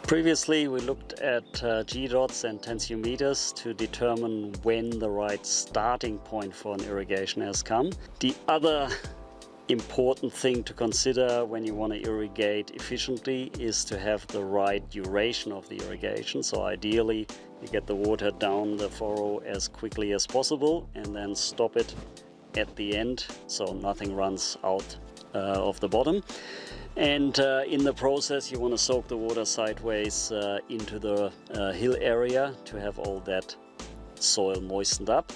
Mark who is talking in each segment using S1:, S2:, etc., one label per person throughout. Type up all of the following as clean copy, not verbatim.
S1: Previously we looked at G-dots and tensiometers to determine when the right starting point for an irrigation has come. The other important thing to consider when you want to irrigate efficiently is to have the right duration of the irrigation. So ideally you get the water down the furrow as quickly as possible and then stop it at the end so nothing runs out of the bottom. And in the process you want to soak the water sideways into the hill area to have all that soil moistened up.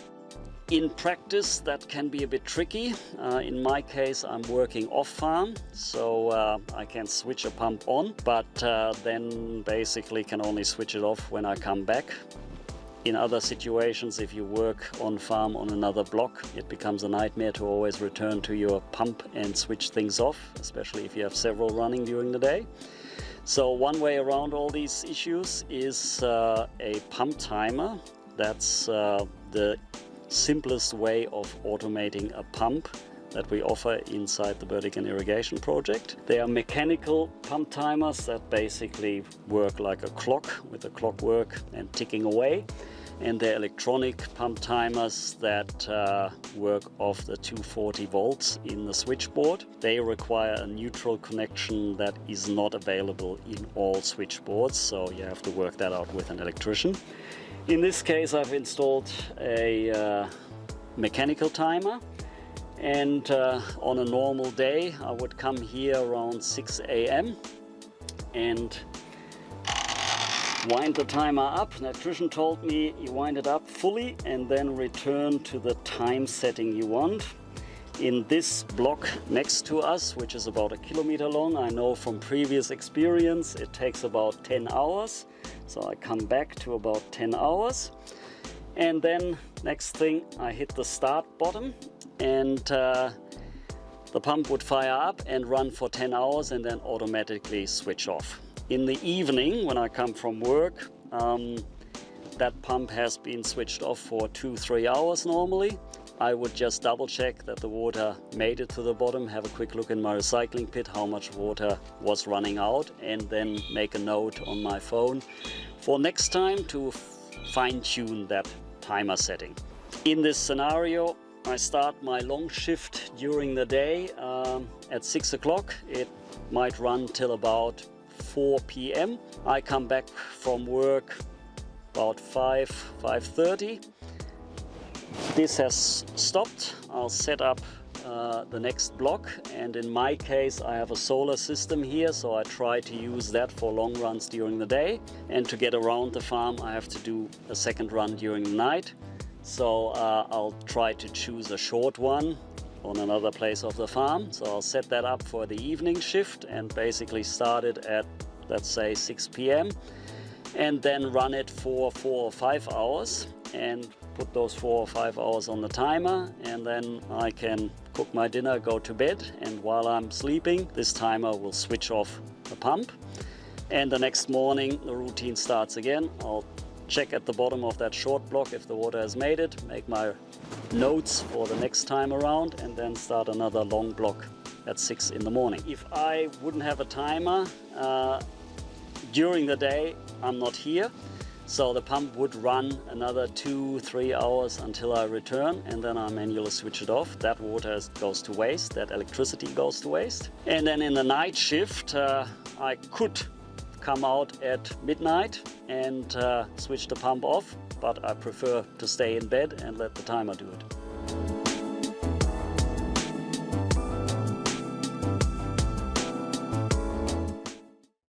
S1: In practice that can be a bit tricky. In my case I'm working off farm, so I can switch a pump on, but then basically can only switch it off when I come back. In other situations, if you work on farm on another block, it becomes a nightmare to always return to your pump and switch things off, especially if you have several running during the day. So one way around all these issues is a pump timer. That's the simplest way of automating a pump that we offer inside the Vertical Irrigation project. They are mechanical pump timers that basically work like a clock with a clockwork and ticking away. And they're electronic pump timers that work off the 240 volts in the switchboard. They require a neutral connection that is not available in all switchboards, so you have to work that out with an electrician. In this case I've installed a mechanical timer. And on a normal day I would come here around 6 AM and wind the timer up. The electrician told me you wind it up fully and then return to the time setting you want. In this block next to us, which is about 1 kilometer long, I know from previous experience it takes about 10 hours. So I come back to about 10 hours. And then next thing I hit the start button and the pump would fire up and run for 10 hours and then automatically switch off. In the evening when I come from work, that pump has been switched off for 2-3 hours normally. I would just double check that the water made it to the bottom, have a quick look in my recycling pit how much water was running out, and then make a note on my phone for next time to fine-tune that timer setting. In this scenario I start my long shift during the day at 6 o'clock. It might run till about 4 PM. I come back from work about 5:30. This has stopped. I'll set up the next block, and in my case I have a solar system here, so I try to use that for long runs during the day, and to get around the farm I have to do a second run during the night. So I'll try to choose a short one on another place of the farm. So I'll set that up for the evening shift and basically start it at, let's say, 6 PM and then run it for 4 or 5 hours and put those 4 or 5 hours on the timer, and then I can cook my dinner, go to bed, and while I'm sleeping this timer will switch off the pump. And the next morning the routine starts again. I'll check at the bottom of that short block if the water has made it, make my notes for the next time around, and then start another long block at 6 in the morning. If I wouldn't have a timer during the day, I'm not here, so the pump would run another 2-3 hours until I return, and then I manually switch it off. That water goes to waste, that electricity goes to waste. And then in the night shift I could come out at midnight and switch the pump off, but I prefer to stay in bed and let the timer do it.